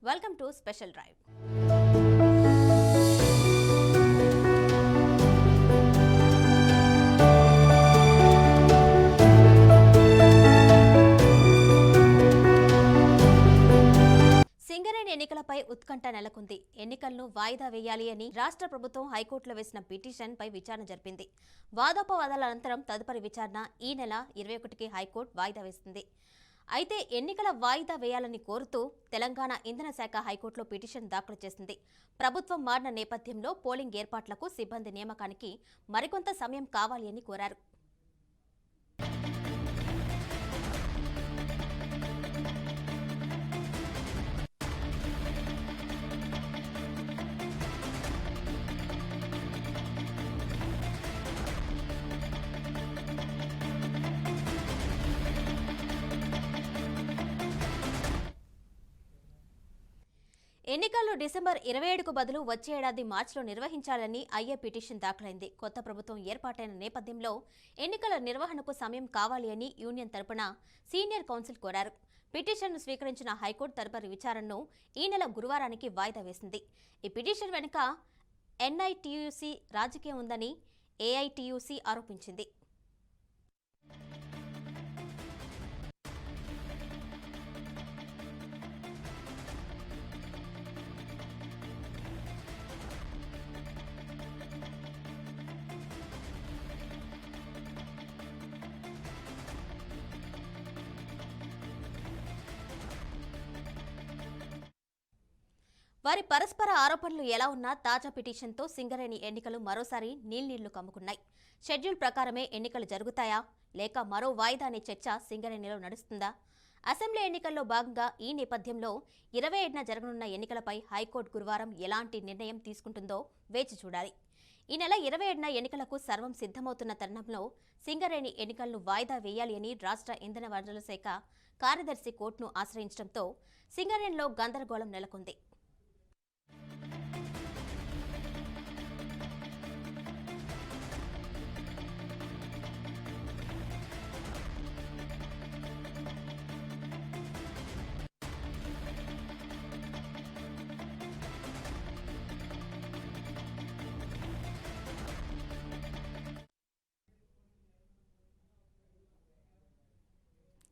Welcome to special drive. Singareni ఎన్నికలపై ఉత్కంఠ నెలకొంది. ఎన్నికలను వాయిదా వేయాలి అని రాష్ట్ర ప్రభుత్వం హైకోర్టులో వేసిన పిటిషన్ పై విచారణ జరిపింది. వాదోపవాదాల అనంతరం తదుపరి విచారణ ఈ నెల 21కి హైకోర్టు వాయిదా వేసింది. అయితే ఎన్నికల వాయిదా వేయాలని కోరుతూ తెలంగాణ ఇంధన శాఖ హైకోర్టులో పిటిషన్ దాఖలు చేసింది. ప్రభుత్వం మారిన నేపథ్యంలో పోలింగ్ ఏర్పాట్లకు సిబ్బంది నియామకానికి మరికొంత సమయం కావాలి అని కోరారు. ఎన్నికలు డిసెంబర్ 27కు బదులు వచ్చే ఏడాది మార్చిలో నిర్వహించాలని అయ్యే పిటిషన్ దాఖలైంది. కొత్త ప్రభుత్వం ఏర్పాటైన నేపథ్యంలో ఎన్నికల నిర్వహణకు సమయం కావాలి అని యూనియన్ తరపున సీనియర్ కౌన్సిల్ కోరారు. పిటిషన్ను స్వీకరించిన హైకోర్టు తదుపరి విచారణను ఈ నెల గురువారానికి వాయిదా వేసింది. ఈ పిటిషన్ వెనుక ఎన్ఐటియుసి రాజకీయం ఉందని ఏఐటియుసి ఆరోపించింది. వారి పరస్పర ఆరోపణలు ఎలా ఉన్నా తాజా పిటిషన్తో సింగరేణి ఎన్నికలు మరోసారి నీళ్లు కమ్ముకున్నాయి. షెడ్యూల్ ప్రకారమే ఎన్నికలు జరుగుతాయా లేక మరో వాయిదా అనే చర్చ సింగరేణిలో నడుస్తుందా? అసెంబ్లీ ఎన్నికల్లో భాగంగా ఈ నేపథ్యంలో 27న జరగనున్న ఎన్నికలపై హైకోర్టు గురువారం ఎలాంటి నిర్ణయం తీసుకుంటుందో వేచి చూడాలి. ఈ నెల 27న ఎన్నికలకు సర్వం సిద్ధమవుతున్న తరుణంలో సింగరేణి ఎన్నికలను వాయిదా వేయాలి అని రాష్ట్ర ఇంధన వనరుల శాఖ కార్యదర్శి కోర్టును ఆశ్రయించడంతో సింగరేణిలో గందరగోళం నెలకొంది.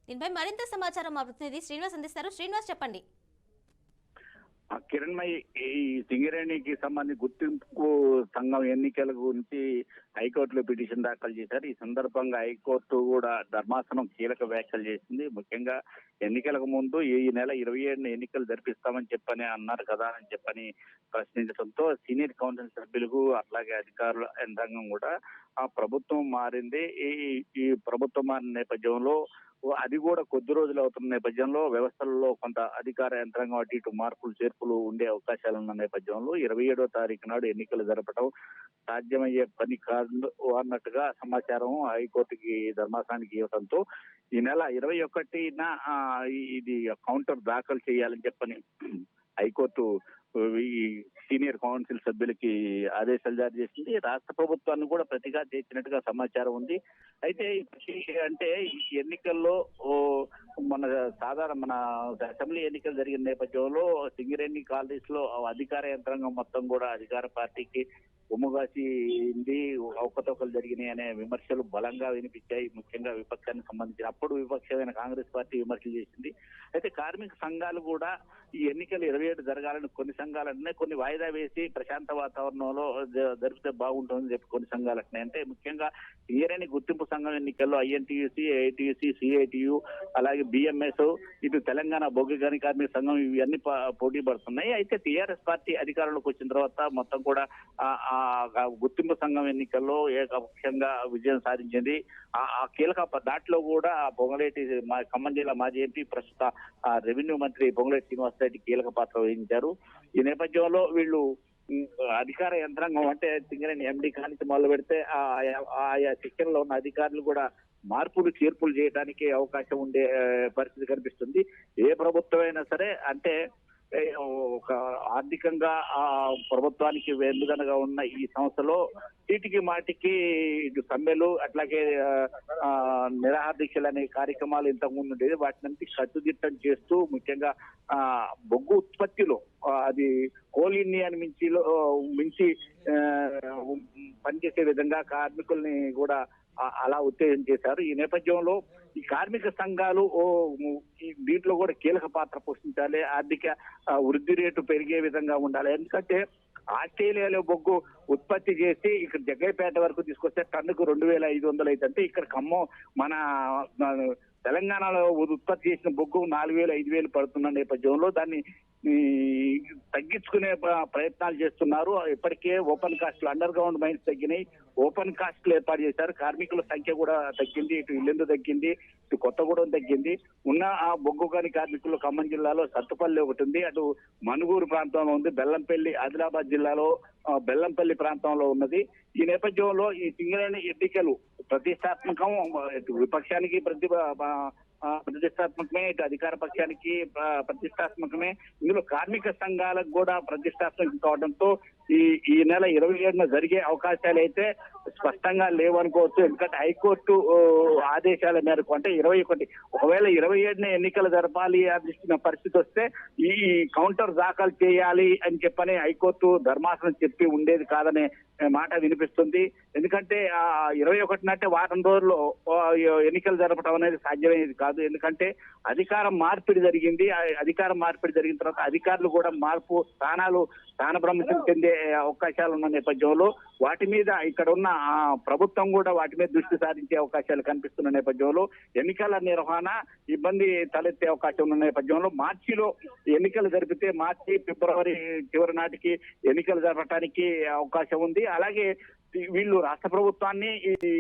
దీనిపై మరింత సమాచారం మా ప్రతినిధి శ్రీనివాస్ అందిస్తారు. శ్రీనివాస్, చెప్పండి. కిరణ్మయి, ఈ సింగరేణికి సంబంధించి గుర్తింపు సంఘం ఎన్నికల గురించి హైకోర్టులో పిటిషన్ దాఖలు చేశారు. ఈ సందర్భంగా హైకోర్టు కూడా ధర్మాసనం కీలక వ్యాఖ్యలు చేసింది. ముఖ్యంగా ఎన్నికలకు ముందు ఈ నెల 27న ఎన్నికలు జరిపిస్తామని చెప్పని అన్నారు కదా అని చెప్పని ప్రశ్నించడంతో సీనియర్ కౌన్సిల్ సభ్యులకు అట్లాగే అధికారుల యంత్రాంగం కూడా ఆ ప్రభుత్వం మారింది, ఈ ప్రభుత్వం మారిన నేపథ్యంలో అది కూడా కొద్ది రోజులు అవుతున్న నేపథ్యంలో వ్యవస్థలలో కొంత అధికార యంత్రాంగం అటు ఇటు మార్పులు చేర్పులు ఉండే అవకాశాలు ఉన్న నేపథ్యంలో 27వ తారీఖు నాడు ఎన్నికలు జరపడం సాధ్యమయ్యే పని కాదు అన్నట్టుగా సమాచారం హైకోర్టుకి ధర్మాసనానికి ఇవ్వడంతో ఈ నెల 21న ఇది కౌంటర్ దాఖలు చేయాలని చెప్పని హైకోర్టు ఈ సీనియర్ కౌన్సిల్ సభ్యులకి ఆదేశాలు జారీ చేసింది. రాష్ట్ర ప్రభుత్వాన్ని కూడా ప్రతిగా చేసినట్టుగా సమాచారం ఉంది. అయితే అంటే ఎన్నికల్లో మన అసెంబ్లీ ఎన్నికలు జరిగిన నేపథ్యంలో సింగరేణి కాలనీస్ లో అధికార యంత్రాంగం మొత్తం కూడా అధికార పార్టీకి ఉమ్ముగాసింది, అవకతవకలు జరిగినాయి అనే విమర్శలు బలంగా వినిపించాయి. ముఖ్యంగా విపక్షానికి సంబంధించిన అప్పుడు విపక్షమైన కాంగ్రెస్ పార్టీ విమర్శలు చేసింది. అయితే కార్మిక సంఘాలు కూడా ఈ ఎన్నికలు 27 జరగాలని కొన్ని సంఘాలనే కొన్ని వాయిదా వేసి ప్రశాంత వాతావరణంలో జరిపితే బాగుంటుందని చెప్పి కొన్ని సంఘాలనే, అంటే ముఖ్యంగా సింగరేణి గుర్తింపు సంఘం ఎన్నికల్లో ఐఎన్టీయూసీ, ఏఐటీయూసీ, సిఐటియు, అలాగే బిఎంఎస్, ఇటు తెలంగాణ బొగ్గు గని కార్మిక సంఘం ఇవన్నీ పోటీ పడుతున్నాయి. అయితే టీఆర్ఎస్ పార్టీ అధికారంలోకి వచ్చిన తర్వాత మొత్తం కూడా గుర్తింపు సంఘం ఎన్నికల్లో ఏకపక్షంగా విజయం సాధించింది. ఆ కీలక దాంట్లో కూడా పొంగులేటి ఖమ్మం జిల్లా మాజీ ఎంపీ, ప్రస్తుత రెవెన్యూ మంత్రి పొంగులేటి శ్రీనివాస్ రెడ్డి కీలక పాత్ర వహించారు. ఈ నేపథ్యంలో వీళ్ళు అధికార యంత్రాంగం అంటే సింగరేణి ఎండి కానించి మొదలు పెడితే ఆయా శిక్షణలో ఉన్న అధికారులు కూడా మార్పులు చేర్పులు చేయడానికి అవకాశం ఉండే పరిస్థితి కనిపిస్తుంది. ఏ ప్రభుత్వం అయినా సరే అంటే ఏ, ఒక ఆర్థికంగా ప్రభుత్వానికి వెన్నుదనగా ఉన్న ఈ సంస్థలో చీటికి మాటికి ఇటు సమ్మెలు అట్లాగే నిరాహార దీక్షలు అనే కార్యక్రమాలు ఇంతకుముందు ఉండేది. వాటిని కట్టుదిట్టం చేస్తూ ముఖ్యంగా బొగ్గు ఉత్పత్తిలో అది కోల్ ఇండియాని మించి పనిచేసే విధంగా కార్మికుల్ని కూడా అలా ఉత్తేజం చేశారు. ఈ నేపథ్యంలో ఈ కార్మిక సంఘాలు దీంట్లో కూడా కీలక పాత్ర పోషించాలి, ఆర్థిక వృద్ధి రేటు పెరిగే విధంగా ఉండాలి. ఎందుకంటే ఆస్ట్రేలియాలో బొగ్గు ఉత్పత్తి చేసి ఇక్కడ జగ్గైపేట వరకు తీసుకొస్తే టన్నుకు 2,500 అయితే ఇక్కడ ఖమ్మం మన తెలంగాణలో ఉత్పత్తి చేసిన బొగ్గు 4,000, 5,000 పడుతున్న నేపథ్యంలో దాన్ని తగ్గించుకునే ప్రయత్నాలు చేస్తున్నారు. ఇప్పటికే ఓపెన్ కాస్ట్లు అండర్ గ్రౌండ్ మైన్స్ తగ్గినాయి, ఓపెన్ కాస్ట్లు ఏర్పాటు చేశారు. కార్మికుల సంఖ్య కూడా తగ్గింది, ఇటు ఇల్లెందు తగ్గింది, ఇటు కొత్తగూడెం తగ్గింది. ఉన్న ఆ బొగ్గు కాని కార్మికులు ఖమ్మం జిల్లాలో సత్తుపల్లి ఒకటి ఉంది, అటు మనుగూరు ప్రాంతంలో ఉంది, బెల్లంపల్లి ఆదిలాబాద్ జిల్లాలో బెల్లంపల్లి ప్రాంతంలో ఉన్నది. ఈ నేపథ్యంలో ఈ సింగరేణి ఎన్నికలు ప్రతిష్టాత్మకం, విపక్షానికి ప్రతిష్టాత్మకమే, ఇటు అధికార పక్షానికి ప్రతిష్టాత్మకమే. ఇందులో కార్మిక సంఘాలకు కూడా ప్రతిష్టాత్మకం కావడంతో ఈ నెల 27న జరిగే అవకాశాలు అయితే స్పష్టంగా లేవనుకోవచ్చు. ఎందుకంటే హైకోర్టు ఆదేశాల మేరకు అంటే 21 ఒకవేళ 27న ఎన్నికలు జరపాలి అనిపిస్తున్న పరిస్థితి వస్తే ఈ కౌంటర్ దాఖలు చేయాలి అని చెప్పని హైకోర్టు ధర్మాసనం చెప్పి ఉండేది కాదనే మాట వినిపిస్తుంది. ఎందుకంటే 21 అంటే వారం రోజుల్లో ఎన్నికలు జరపడం అనేది సాధ్యమయ్యేది కాదు. ఎందుకంటే అధికారం మార్పిడి జరిగింది. అధికారం మార్పిడి జరిగిన తర్వాత అధికారులు కూడా స్థానభ్రంశం చెందే అవకాశాలు ఉన్న నేపథ్యంలో వాటి మీద ఇక్కడ ఉన్న ప్రభుత్వం కూడా వాటి మీద దృష్టి సారించే అవకాశాలు కనిపిస్తున్న నేపథ్యంలో ఎన్నికల నిర్వహణ ఇబ్బంది తలెత్తే అవకాశం ఉన్న నేపథ్యంలో మార్చిలో ఎన్నికలు జరిపితే మార్చి ఫిబ్రవరి చివరి నాటికి ఎన్నికలు జరపడానికి అవకాశం ఉంది. అలాగే వీళ్ళు రాష్ట్ర ప్రభుత్వాన్ని ఈ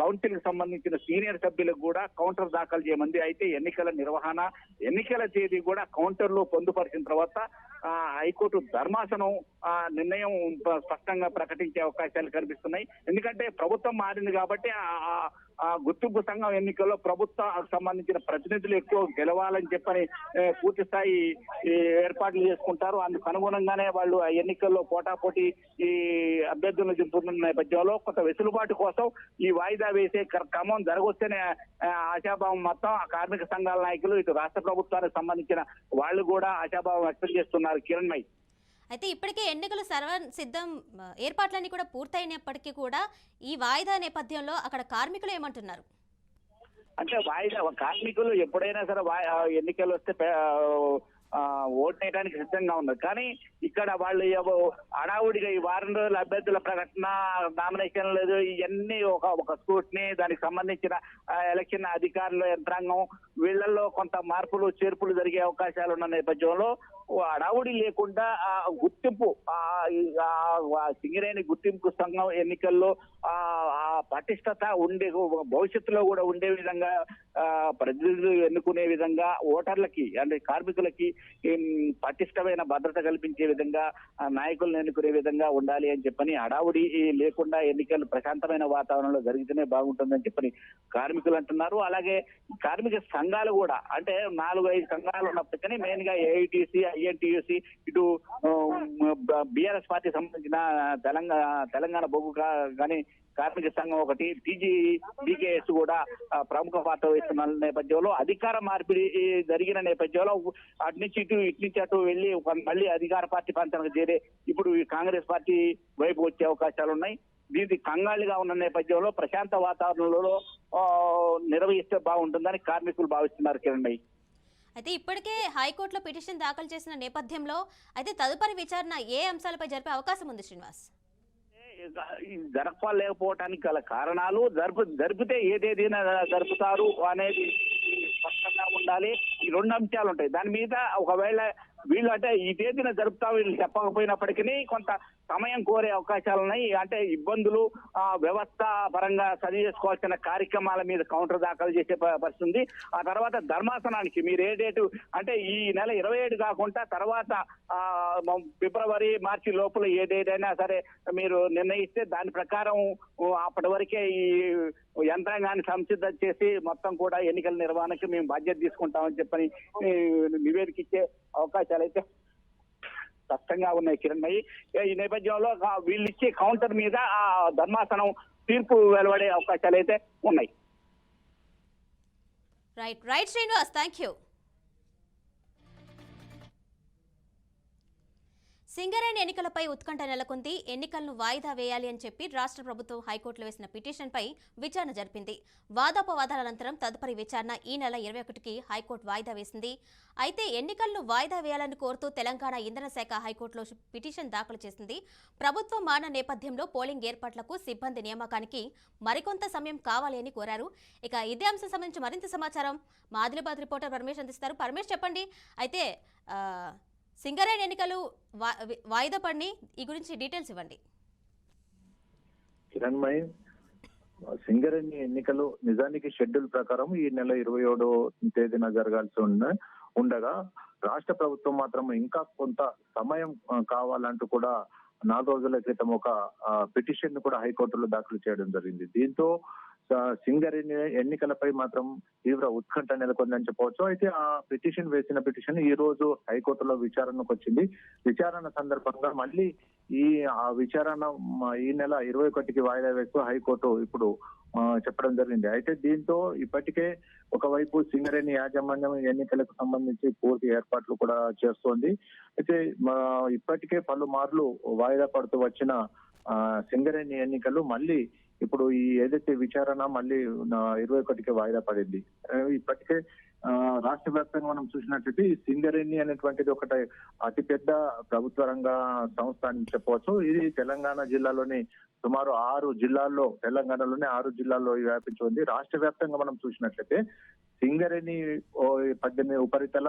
కౌన్సిల్ కి సంబంధించిన సీనియర్ సభ్యులకు కూడా కౌంటర్ దాఖలు చేయమంది. అయితే ఎన్నికల నిర్వహణ, ఎన్నికల తేదీ కూడా కౌంటర్ లో పొందుపరిచిన తర్వాత హైకోర్టు ధర్మాసనం నిర్ణయం స్పష్టంగా ప్రకటించే అవకాశాలు కనిపిస్తున్నాయి. ఎందుకంటే ప్రభుత్వం మారింది కాబట్టి ఆ గుర్తింపు సంఘం ఎన్నికల్లో ప్రభుత్వం సంబంధించిన ప్రతినిధులు ఎక్కువ గెలవాలని చెప్పని పూర్తి స్థాయి ఏర్పాట్లు చేసుకుంటారు. అందుకు అనుగుణంగానే వాళ్ళు ఆ ఎన్నికల్లో పోటాపోటీ ఈ అభ్యర్థులను దింపుతున్న నేపథ్యంలో కొంత వెసులుబాటు కోసం ఈ వాయిదా వేసే క్రమం జరగొస్తేనే ఆశాభావం మొత్తం ఆ కార్మిక సంఘాల నాయకులు ఇటు రాష్ట్ర ప్రభుత్వానికి సంబంధించిన వాళ్ళు కూడా ఆశాభావం వ్యక్తం చేస్తున్నారు. కిరణ్మయ్, అయితే ఇప్పటికే ఎన్నికలు సిద్ధం ఏర్పాట్లన్నీ కూడా పూర్తయినప్పటికీ కూడా ఈ వాయిదా నేపథ్యంలో అక్కడ కార్మికులు ఏమంటున్నారు? అంటే వాయిదా కార్మికులు ఎప్పుడైనా సరే ఎన్నికలు వస్తే ఓటు వేయడానికి సిద్ధంగా ఉన్నారు. కానీ ఇక్కడ వాళ్ళు హడావుడిగా ఈ వారం రోజుల అభ్యర్థుల ప్రకటన, నామినేషన్ లేదు, ఇవన్నీ ఒక స్కూట్ని, దానికి సంబంధించిన ఎలక్షన్ అధికారుల యంత్రాంగం వీళ్ళల్లో కొంత మార్పులు చేర్పులు జరిగే అవకాశాలు ఉన్న నేపథ్యంలో హడావుడి లేకుండా గుర్తింపు సింగరేణి గుర్తింపు సంఘం ఎన్నికల్లో పటిష్టత ఉండే భవిష్యత్తులో కూడా ఉండే విధంగా ప్రతినిధులు ఎన్నుకునే విధంగా ఓటర్లకి అంటే కార్మికులకి పటిష్టమైన భద్రత కల్పించే విధంగా నాయకులను ఎన్నుకునే విధంగా ఉండాలి అని చెప్పని హడావుడి లేకుండా ఎన్నికలు ప్రశాంతమైన వాతావరణంలో జరిగితేనే బాగుంటుందని చెప్పని కార్మికులు అంటున్నారు. అలాగే కార్మిక సంఘాలు కూడా అంటే 4-5 సంఘాలు ఉన్నప్పటికీ మెయిన్ గా ఏఐటీసీ, ఐఎన్టీయూసీ, ఇటు బీఆర్ఎస్ పార్టీ సంబంధించిన తెలంగాణ బొగ్గు కానీ కార్మిక సంఘం ఒకటి, టీజీబీకేఎస్ కూడా ప్రముఖ పాత్ర వహిస్తున్న నేపథ్యంలో అధికార మార్పిడి జరిగిన నేపథ్యంలో అటు నుంచి ఇటు అటు వెళ్ళి మళ్ళీ అధికార పార్టీ ప్రాంతానికి చేరే ఇప్పుడు కాంగ్రెస్ పార్టీ వైపు వచ్చే అవకాశాలు ఉన్నాయి. దీనికి కంగాళిగా ఉన్న నేపథ్యంలో ప్రశాంత వాతావరణంలో నిర్వహిస్తే బాగుంటుందని కార్మికులు భావిస్తున్నారు. కిరణ్, అయితే ఇప్పటికే హైకోర్టులో పిటిషన్ దాఖలు చేసిన నేపథ్యంలో అయితే తదుపరి విచారణ ఏ అంశాలపై జరిపే అవకాశం ఉంది శ్రీనివాస్? జరపలేకపోవటానికి గల కారణాలు జరిపితే ఏదేదైనా జరుపుతారు అనేది స్పష్టంగా ఉండాలి. ఈ 2 అంశాలు ఉంటాయి. దాని మీద ఒకవేళ వీళ్ళు అంటే ఈ తేదీన జరుపుతా వీళ్ళు చెప్పకపోయినప్పటికీ కొంత సమయం కోరే అవకాశాలు ఉన్నాయి. అంటే ఇబ్బందులు వ్యవస్థ పరంగా సరి చేసుకోవాల్సిన కార్యక్రమాల మీద కౌంటర్ దాఖలు చేసే పరిస్థితి ఉంది. ఆ తర్వాత ధర్మాసనానికి మీరు ఏ డేటు అంటే ఈ నెల 27 కాకుండా తర్వాత ఫిబ్రవరి, మార్చి లోపల ఏ డేట్ అయినా సరే మీరు నిర్ణయిస్తే దాని ప్రకారం అప్పటి వరకే ఈ యంత్రాంగాన్ని సంసిద్ధం చేసి మొత్తం కూడా ఎన్నికల నిర్వహణకి మేము బాధ్యత తీసుకుంటామని చెప్పని నివేదిక ఇచ్చే అవకాశాలు అయితే స్పష్టంగా ఉన్నాయి కిరణ్ మయి. ఈ నేపథ్యంలో వీళ్ళు ఇచ్చే కౌంటర్ మీద ఆ ధర్మాసనం తీర్పు వెలువడే అవకాశాలు అయితే ఉన్నాయి. Right Srinivas, thank you. Singareni ఎన్నికలపై ఉత్కంఠ నెలకొంది. ఎన్నికలను వాయిదా వేయాలి అని చెప్పి రాష్ట్ర ప్రభుత్వం హైకోర్టులో వేసిన పిటిషన్పై విచారణ జరిపింది. వాదోపవాదాల అనంతరం తదుపరి విచారణ ఈ నెల 21కి హైకోర్టు వాయిదా వేసింది. అయితే ఎన్నికలను వాయిదా వేయాలని కోరుతూ తెలంగాణ ఇంధన శాఖ హైకోర్టులో పిటిషన్ దాఖలు చేసింది. ప్రభుత్వం మారిన నేపథ్యంలో పోలింగ్ ఏర్పాట్లకు సిబ్బంది నియామకానికి మరికొంత సమయం కావాలి అని కోరారు. ఇక ఇదే అంశం సంబంధించి మరింత సమాచారం మా ఆదిలాబాద్ రిపోర్టర్ పరమేష్ అందిస్తారు. పరమేష్, చెప్పండి. అయితే సింగరేణి ఎన్నికలు వాయిదా పడిని, ఈ గురించి డీటెయిల్స్ ఇవ్వండి. కిరణ్మయ్, సింగరేణి ఎన్నికలు నిజానికి షెడ్యూల్ ప్రకారం ఈ నెల 27వ తేదీన జరగాల్సి ఉండగా రాష్ట్ర ప్రభుత్వం మాత్రం ఇంకా కొంత సమయం కావాలంటూ కూడా 4 రోజుల క్రితం ఒక పిటిషన్ కూడా హైకోర్టులో దాఖలు చేయడం జరిగింది. దీంతో సింగరేణి ఎన్నికలపై మాత్రం తీవ్ర ఉత్కంఠ నెలకొందని చెప్పవచ్చు. అయితే ఆ వేసిన పిటిషన్ ఈ రోజు హైకోర్టులో విచారణకు వచ్చింది. విచారణ సందర్భంగా మళ్ళీ ఆ విచారణ ఈ నెల 21కి వాయిదా వేస్తూ హైకోర్టు ఇప్పుడు చెప్పడం జరిగింది. అయితే దీంతో ఇప్పటికే ఒకవైపు సింగరేణి యాజమాన్యం ఎన్నికలకు సంబంధించి పూర్తి ఏర్పాట్లు కూడా చేస్తోంది. అయితే ఇప్పటికే పలుమార్లు వాయిదా పడుతూ వచ్చిన సింగరేణి ఎన్నికలు మళ్ళీ ఇప్పుడు ఈ ఏదైతే విచారణ మళ్ళీ 21కి వాయిదా పడింది. ఇప్పటికే రాష్ట్ర వ్యాప్తంగా మనం చూసినట్లయితే ఈ సింగరేణి అనేటువంటిది ఒకటి అతిపెద్ద ప్రభుత్వ రంగ సంస్థ అని చెప్పవచ్చు. ఇది తెలంగాణ జిల్లాలోని సుమారు 6 జిల్లాల్లో, తెలంగాణలోనే 6 జిల్లాల్లో వ్యాపించి ఉంది. రాష్ట్ర వ్యాప్తంగా మనం చూసినట్లయితే సింగరేణి 18 ఉపరితల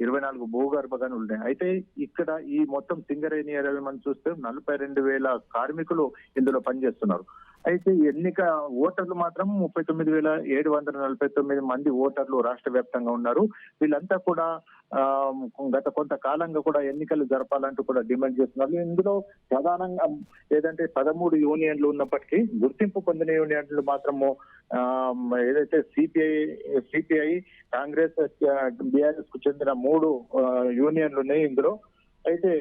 24 భూగర్భ గనులు ఉన్నాయి. అయితే ఇక్కడ ఈ మొత్తం సింగరేణి ఏరియాలో మనం చూస్తే 42,000 కార్మికులు ఇందులో పనిచేస్తున్నారు. అయితే ఎన్నిక ఓటర్లు మాత్రం 39,749 మంది ఓటర్లు రాష్ట్ర వ్యాప్తంగా ఉన్నారు. వీళ్ళంతా కూడా గత కొంతకాలంగా కూడా ఎన్నికలు జరపాలంటూ కూడా డిమాండ్ చేస్తున్నారు. ఇందులో ప్రధానంగా ఏదంటే 13 యూనియన్లు ఉన్నప్పటికీ గుర్తింపు పొందిన యూనియన్లు మాత్రము ఏదైతే సిపిఐ, కాంగ్రెస్, బీఆర్ఎస్ కు చెందిన 3 యూనియన్లు ఉన్నాయి ఇందులో. అయితే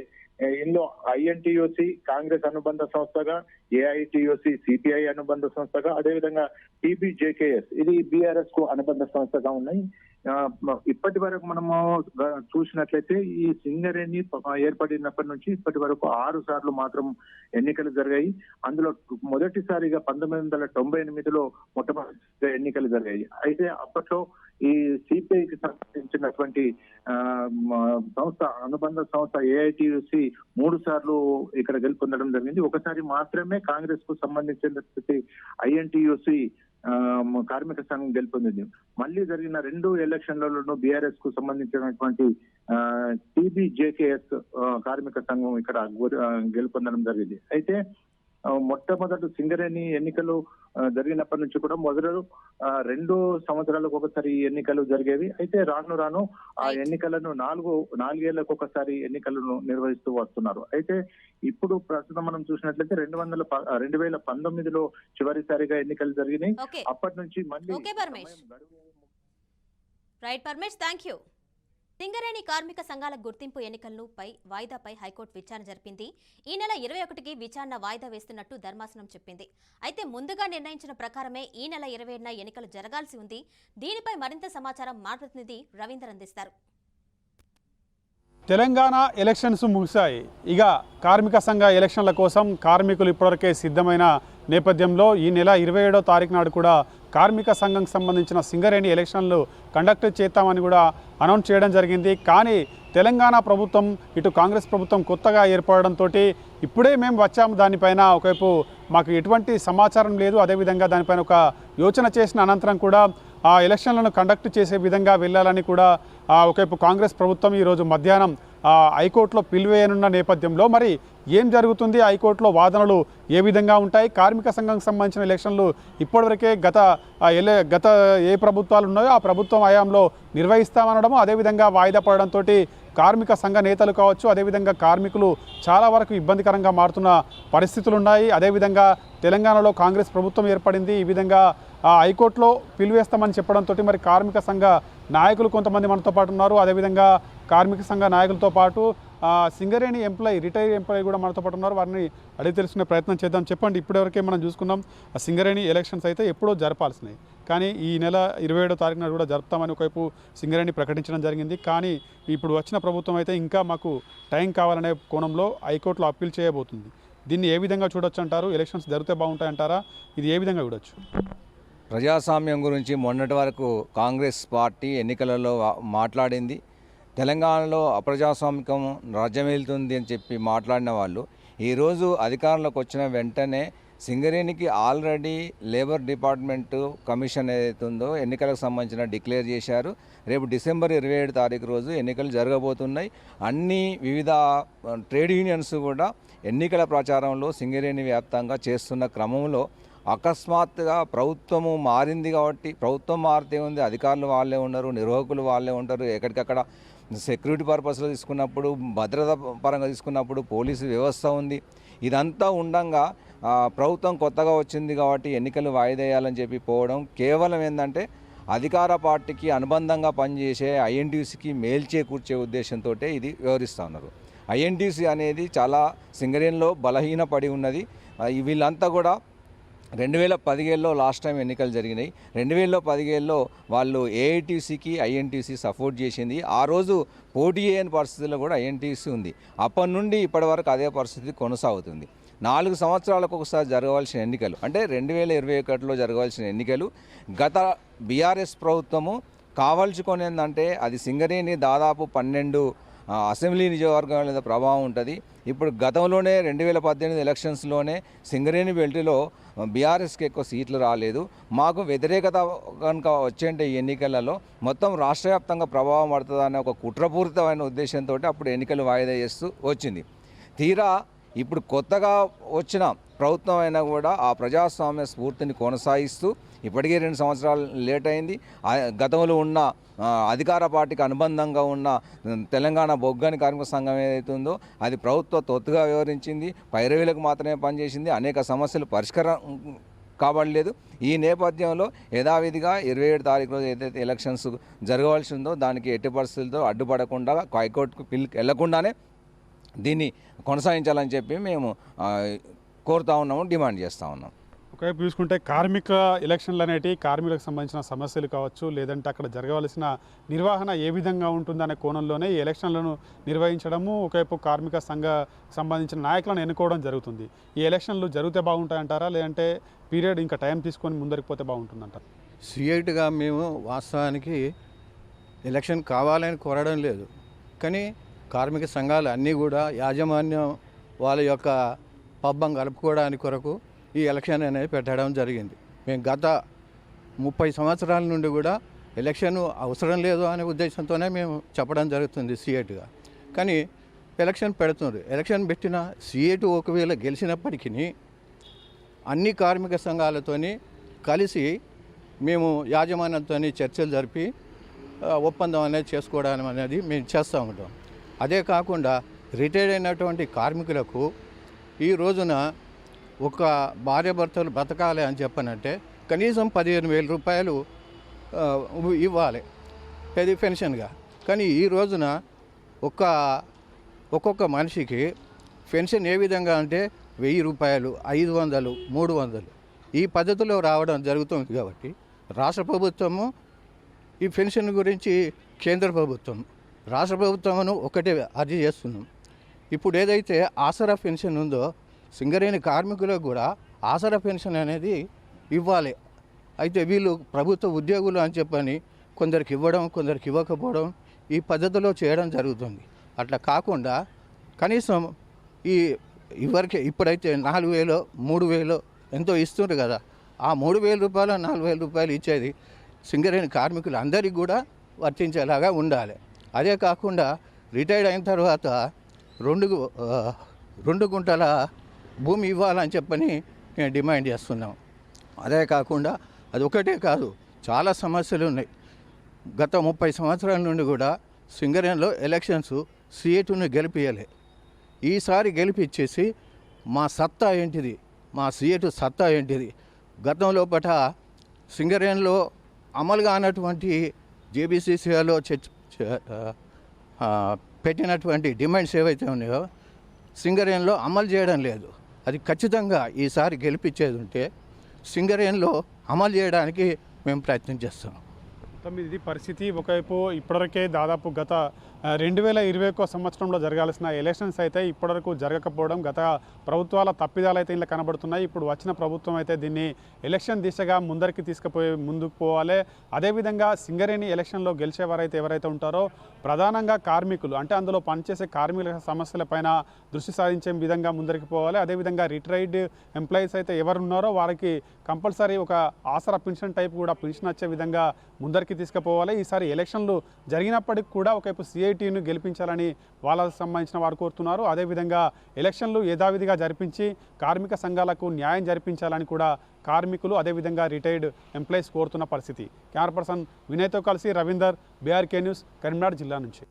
ఇందులో ఐఎన్టీయూసీ కాంగ్రెస్ అనుబంధ సంస్థగా, ఏఐటీయూసీ సిపిఐ అనుబంధ సంస్థగా, అదేవిధంగా టీబీజేకేఎస్ ఇది బీఆర్ఎస్ కు అనుబంధ సంస్థగా ఉన్నాయి. ఇప్పటి వరకు మనము చూసినట్లయితే ఈ సింగరేణి ఏర్పడినప్పటి నుంచి ఇప్పటి వరకు 6 సార్లు మాత్రం ఎన్నికలు జరిగాయి. అందులో మొదటిసారిగా 1998లో మొట్టమొదటి ఎన్నికలు జరిగాయి. అయితే అప్పట్లో ఈ సిపిఐకి సంబంధించినటువంటి సంస్థ అనుబంధ సంస్థ ఏఐటీయూసీ 3 సార్లు ఇక్కడ గెలుపొందడం జరిగింది. ఒకసారి మాత్రమే కాంగ్రెస్ కు సంబంధించినటువంటి ఐఎన్టీయూసీ కార్మిక సంఘం గెలుపొందింది. మళ్ళీ జరిగిన 2 ఎలక్షన్లలోనూ బీఆర్ఎస్ కు సంబంధించినటువంటి టీబీజేకేఎస్ కార్మిక సంఘం ఇక్కడ గెలుపొందడం జరిగింది. అయితే మొట్టమొదటి సింగరేణి ఎన్నికలు జరిగినప్పటి నుంచి కూడా మొదలు 2 సంవత్సరాలకు ఒకసారి ఎన్నికలు జరిగేవి. అయితే రాను ఆ ఎన్నికలను 4 ఏళ్లకు ఒకసారి ఎన్నికలను నిర్వహిస్తూ వస్తున్నారు. అయితే ఇప్పుడు ప్రస్తుతం మనం చూసినట్లయితే 2019లో చివరిసారిగా ఎన్నికలు జరిగినాయి. అప్పటి నుంచి మళ్ళీ సింగరేణి కార్మిక సంఘాల గుర్తింపు ఎన్నికలను వాయిదాపై హైకోర్టు విచారణ జరిపింది. ఈ నెల 21కి విచారణ వాయిదా వేస్తున్నట్టు ధర్మాసనం చెప్పింది. అయితే ముందుగా నిర్ణయించిన ప్రకారమే ఈ నెల 27న ఎన్నికలు జరగాల్సి ఉంది. దీనిపై మరింత సమాచారం మా ప్రతినిధి రవీందర్ అందిస్తారు. తెలంగాణ ఎలక్షన్స్ ముగిశాయి. ఇక కార్మిక సంఘ ఎలక్షన్ల కోసం కార్మికులు ఇప్పటివరకే సిద్ధమైన నేపథ్యంలో ఈ నెల 27వ తారీఖు నాడు కూడా కార్మిక సంఘం సంబంధించిన సింగరేణి ఎలక్షన్లు కండక్ట్ చేస్తామని కూడా అనౌన్స్ చేయడం జరిగింది. కానీ తెలంగాణ ప్రభుత్వం ఇటు కాంగ్రెస్ ప్రభుత్వం కొత్తగా ఏర్పడడంతో ఇప్పుడే మేము వచ్చాము, దానిపైన ఒకవైపు మాకు ఎటువంటి సమాచారం లేదు, అదేవిధంగా దానిపైన ఒక యోచన చేసిన అనంతరం కూడా ఆ ఎలక్షన్లను కండక్ట్ చేసే విధంగా వెళ్ళాలని కూడా ఒకవైపు కాంగ్రెస్ ప్రభుత్వం ఈరోజు మధ్యాహ్నం హైకోర్టులో పిలువేయనున్న నేపథ్యంలో మరి ఏం జరుగుతుంది, హైకోర్టులో వాదనలు ఏ విధంగా ఉంటాయి, కార్మిక సంఘానికి సంబంధించిన ఎలక్షన్లు ఇప్పటివరకే గత ఏ ప్రభుత్వాలు ఉన్నాయో ఆ ప్రభుత్వం హయాంలో నిర్వహిస్తామనడము, అదేవిధంగా వాయిదా పడడంతో కార్మిక సంఘ నేతలు కావచ్చు, అదేవిధంగా కార్మికులు చాలా వరకు ఇబ్బందికరంగా మారుతున్న పరిస్థితులు ఉన్నాయి. అదేవిధంగా తెలంగాణలో కాంగ్రెస్ ప్రభుత్వం ఏర్పడింది, ఈ విధంగా హైకోర్టులో పిలువేస్తామని చెప్పడంతో మరి కార్మిక సంఘ నాయకులు కొంతమంది మనతో పాటు ఉన్నారు. అదేవిధంగా కార్మిక సంఘ నాయకులతో పాటు సింగరేణి రిటైర్ ఎంప్లాయీ కూడా మనతో పాటు ఉన్నారు. వారిని అడిగి తెలుసుకునే ప్రయత్నం చేద్దాం. చెప్పండి, ఇప్పటివరకే మనం చూసుకున్నాం సింగరేణి ఎలక్షన్స్ అయితే ఎప్పుడో జరపాల్సినాయి, కానీ ఈ నెల 27వ తారీఖున కూడా జరుపుతామని ఒకవైపు సింగరేణి ప్రకటించడం జరిగింది. కానీ ఇప్పుడు వచ్చిన ప్రభుత్వం అయితే ఇంకా మాకు టైం కావాలనే కోణంలో హైకోర్టులో అప్పీల్ చేయబోతుంది. దీన్ని ఏ విధంగా చూడొచ్చు అంటారు? ఎలక్షన్స్ జరిగితే బాగుంటాయంటారా? ఇది ఏ విధంగా చూడొచ్చు? ప్రజాస్వామ్యం గురించి మొన్నటి వరకు కాంగ్రెస్ పార్టీ ఎన్నికలలో మాట్లాడింది. తెలంగాణలో అప్రజాస్వామికం రాజ్యమేలుతుంది అని చెప్పి మాట్లాడిన వాళ్ళు ఈరోజు అధికారంలోకి వచ్చిన వెంటనే సింగరేణికి ఆల్రెడీ లేబర్ డిపార్ట్మెంటు కమిషన్ ఏదైతే ఉందో ఎన్నికలకు సంబంధించిన డిక్లేర్ చేశారు. రేపు డిసెంబర్ 27 తారీఖు రోజు ఎన్నికలు జరగబోతున్నాయి. అన్ని వివిధ ట్రేడ్ యూనియన్స్ కూడా ఎన్నికల ప్రచారంలో సింగరేణి వ్యాప్తంగా చేస్తున్న క్రమంలో అకస్మాత్తుగా ప్రభుత్వము మారింది కాబట్టి, ప్రభుత్వం మారితే ఉంది, అధికారులు వాళ్ళే ఉన్నారు, నిర్వాహకులు వాళ్ళే ఉంటారు. ఎక్కడికక్కడ సెక్యూరిటీ పర్పస్లో తీసుకున్నప్పుడు, భద్రత పరంగా తీసుకున్నప్పుడు పోలీసు వ్యవస్థ ఉంది. ఇదంతా ఉండంగా ప్రభుత్వం కొత్తగా వచ్చింది కాబట్టి ఎన్నికలు వాయిదేయాలని చెప్పి పోవడం కేవలం ఏంటంటే అధికార పార్టీకి అనుబంధంగా పనిచేసే ఐఎన్టీసీకి మేలు చేకూర్చే ఉద్దేశంతో ఇది వ్యవహరిస్తూ ఉన్నారు. ఐఎన్టీసీ అనేది చాలా సింగరేణిలో బలహీనపడి ఉన్నది. వీళ్ళంతా కూడా 2017లో లాస్ట్ టైం ఎన్నికలు జరిగినాయి. 2017లో వాళ్ళు ఏఐటీసీకి ఐఎన్టీసీ సపోర్ట్ చేసింది. ఆ రోజు పోటీ చేయని పరిస్థితుల్లో కూడా ఐఎన్టీసీ ఉంది. అప్పటి నుండి ఇప్పటి వరకు అదే పరిస్థితి కొనసాగుతుంది. 4 సంవత్సరాలకు ఒకసారి జరగవలసిన ఎన్నికలు అంటే 2021లో జరగవలసిన ఎన్నికలు గత బీఆర్ఎస్ ప్రభుత్వము కావాల్చుకునేందంటే అది సింగరేణి దాదాపు 12 అసెంబ్లీ నియోజకవర్గాల మీద ప్రభావం ఉంటుంది. ఇప్పుడు గతంలోనే 2018 ఎలక్షన్స్లోనే సింగరేణి బెల్ట్లో బీఆర్ఎస్కి ఎక్కువ సీట్లు రాలేదు. మాకు వ్యతిరేకత కనుక వచ్చేంటే ఈ ఎన్నికలలో మొత్తం రాష్ట్ర వ్యాప్తంగా ప్రభావం పడుతుందనే ఒక కుట్రపూరితమైన ఉద్దేశంతో అప్పుడు ఎన్నికలు వాయిదా చేస్తూ వచ్చింది. తీరా ఇప్పుడు కొత్తగా వచ్చిన ప్రభుత్వం అయినా కూడా ఆ ప్రజాస్వామ్య స్ఫూర్తిని కొనసాగిస్తూ ఇప్పటికే 2 సంవత్సరాలు లేట్ అయింది. గతంలో ఉన్న అధికార పార్టీకి అనుబంధంగా ఉన్న తెలంగాణ బొగ్గని కార్మిక సంఘం ఏదైతే ఉందో అది ప్రభుత్వ తొత్తుగా వ్యవహరించింది. పైరవీలకు మాత్రమే పనిచేసింది. అనేక సమస్యలు పరిష్కారం కాబడలేదు. ఈ నేపథ్యంలో యథావిధిగా 27 తారీఖు రోజు ఏదైతే ఎలక్షన్స్ జరగవలసి ఉందో దానికి ఎట్టి పరిస్థితులతో అడ్డుపడకుండా హైకోర్టుకు వెళ్లకుండానే దీన్ని కొనసాగించాలని చెప్పి మేము కోరుతా ఉన్నాము, డిమాండ్ చేస్తూ ఉన్నాం. ఒకవైపు చూసుకుంటే కార్మిక ఎలక్షన్లు అనేటివి కార్మికులకు సంబంధించిన సమస్యలు కావచ్చు, లేదంటే అక్కడ జరగవలసిన నిర్వహణ ఏ విధంగా ఉంటుందనే కోణంలోనే ఈ ఎలక్షన్లను నిర్వహించడము, ఒకవైపు కార్మిక సంఘ సంబంధించిన నాయకులను ఎన్నుకోవడం జరుగుతుంది. ఈ ఎలక్షన్లు జరిగితే బాగుంటాయంటారా, లేదంటే పీరియడ్ ఇంకా టైం తీసుకొని ముందరికి పోతే బాగుంటుందంటారా? సిఐటిగా మేము వాస్తవానికి ఎలక్షన్ కావాలని కోరడం లేదు, కానీ కార్మిక సంఘాలు అన్నీ కూడా యాజమాన్యం వాళ్ళ యొక్క పబ్బం గలుపుకోవడానికి కొరకు ఈ ఎలక్షన్ అనేది పెట్టడం జరిగింది. మేము గత 30 సంవత్సరాల నుండి కూడా ఎలక్షన్ అవసరం లేదు అనే ఉద్దేశంతోనే మేము చెప్పడం జరుగుతుంది సిఐటిగా. కానీ ఎలక్షన్ పెడుతున్నారు. ఎలక్షన్ పెట్టిన సిఐటి ఒకవేళ గెలిచినప్పటికీ అన్ని కార్మిక సంఘాలతోని కలిసి మేము యాజమాన్యంతో చర్చలు జరిపి ఒప్పందం అనేది చేసుకోవడం అనేది మేము చేస్తూ ఉంటాం. అదే కాకుండా రిటైర్ అయినటువంటి కార్మికులకు ఈ రోజున ఒక భార్యాభర్తలు బ్రతకాలి అని చెప్పనంటే కనీసం 15,000 రూపాయలు ఇవ్వాలి అది పెన్షన్గా. కానీ ఈ రోజున ఒక్కొక్క మనిషికి పెన్షన్ ఏ విధంగా అంటే 1,000 రూపాయలు, 500, 300 ఈ పద్ధతిలో రావడం జరుగుతుంది. కాబట్టి రాష్ట్ర ప్రభుత్వము ఈ పెన్షన్ గురించి కేంద్ర ప్రభుత్వం రాష్ట్ర ప్రభుత్వమును ఒకటే అర్జీ చేస్తున్నాం. ఇప్పుడు ఏదైతే ఆసరా పెన్షన్ ఉందో సింగరేణి కార్మికులకు కూడా ఆసరా పెన్షన్ అనేది ఇవ్వాలి. అయితే వీళ్ళు ప్రభుత్వ ఉద్యోగులు అని చెప్పని కొందరికి ఇవ్వడం, కొందరికి ఇవ్వకపోవడం ఈ పద్ధతిలో చేయడం జరుగుతుంది. అట్లా కాకుండా కనీసం ఇప్పుడైతే 4,000, 3,000 ఎంతో ఇస్తుండ్రు కదా, ఆ 3,000 రూపాయలు, 4,000 రూపాయలు ఇచ్చేది సింగరేణి కార్మికులు అందరికీ కూడా వర్తించేలాగా ఉండాలి. అదే కాకుండా రిటైర్డ్ అయిన తర్వాత 2 గుంటల భూమి ఇవ్వాలని చెప్పని మేము డిమాండ్ చేస్తున్నాం. అదే కాకుండా అది ఒకటే కాదు, చాలా సమస్యలు ఉన్నాయి. గత 30 సంవత్సరాల నుండి కూడా సింగరేణిలో ఎలక్షన్స్ సిఐటిని గెలిపియలే. ఈసారి గెలిపించేసి మా సత్తా ఏంటిది, మా సిఐటి సత్తా ఏంటిది, గతంలో పట సింగరేణిలో అమలుగా అన్నటువంటి జేబీసీసీలో పెట్టినటువంటి డిమాండ్స్ ఏవైతే ఉన్నాయో సింగరేణిలో అమలు చేయడం లేదు. అది ఖచ్చితంగా ఈసారి గెలిపించేది ఉంటే సింగరేణిలో అమలు చేయడానికి మేము ప్రయత్నం చేస్తాం. మొత్తం ఇది పరిస్థితి. ఒకవైపు ఇప్పటివరకే దాదాపు గత 2021 సంవత్సరంలో జరగాల్సిన ఎలక్షన్స్ అయితే ఇప్పటివరకు జరగకపోవడం గత ప్రభుత్వాల తప్పిదాలు అయితే ఇలా కనబడుతున్నాయి. ఇప్పుడు వచ్చిన ప్రభుత్వం అయితే దీన్ని ఎలక్షన్ దిశగా ముందుకు పోవాలి. అదేవిధంగా సింగరేణి ఎలక్షన్లో గెలిచేవారైతే ఎవరైతే ఉంటారో ప్రధానంగా కార్మికులు, అంటే అందులో పనిచేసే కార్మికుల సమస్యలపైన దృష్టి సారించే విధంగా ముందరికి పోవాలి. అదేవిధంగా రిటైర్డ్ ఎంప్లాయీస్ అయితే ఎవరున్నారో వారికి కంపల్సరీ ఒక ఆసరా పెన్షన్ టైప్ కూడా పెన్షన్ వచ్చే విధంగా ముందరికి తీసుకుపోవాలి. ఈసారి ఎలక్షన్లు జరిగినప్పటికీ కూడా ఒకవైపు సిఐటిను గెలిపించాలని వాళ్ళకు సంబంధించిన వారు కోరుతున్నారు. అదేవిధంగా ఎలక్షన్లు యథావిధిగా జరిపించి కార్మిక సంఘాలకు న్యాయం జరిపించాలని కూడా కార్మికులు అదేవిధంగా రిటైర్డ్ ఎంప్లాయీస్ కోరుతున్న పరిస్థితి. కెమెరా పర్సన్ వినయ్తో కలిసి రవీందర్, బీఆర్కే న్యూస్, కరీంనగర్ జిల్లా నుంచి.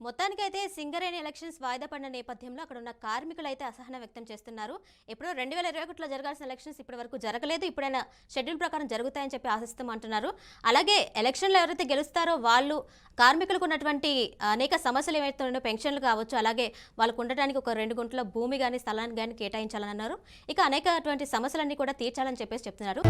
మొత్తానికైతే సింగరేణి ఎలక్షన్స్ వాయిదా పడిన నేపథ్యంలో అక్కడ ఉన్న కార్మికులు అయితే అసహనం వ్యక్తం చేస్తున్నారు. ఎప్పుడో 2021లో జరగాల్సిన ఎలక్షన్స్ ఇప్పటి వరకు జరగలేదు, ఇప్పుడైనా షెడ్యూల్ ప్రకారం జరుగుతాయని చెప్పి ఆశిస్తామంటున్నారు. అలాగే ఎలక్షన్లో ఎవరైతే గెలుస్తారో వాళ్ళు కార్మికులకు ఉన్నటువంటి అనేక సమస్యలు ఏవైతే ఉన్నాయో పెన్షన్లు కావచ్చు, అలాగే వాళ్ళకు ఉండటానికి ఒక 2 గుంటల భూమి కానీ స్థలాన్ని కానీ కేటాయించాలని అన్నారు. ఇక అనేకటువంటి సమస్యలన్నీ కూడా తీర్చాలని చెప్పేసి చెప్తున్నారు.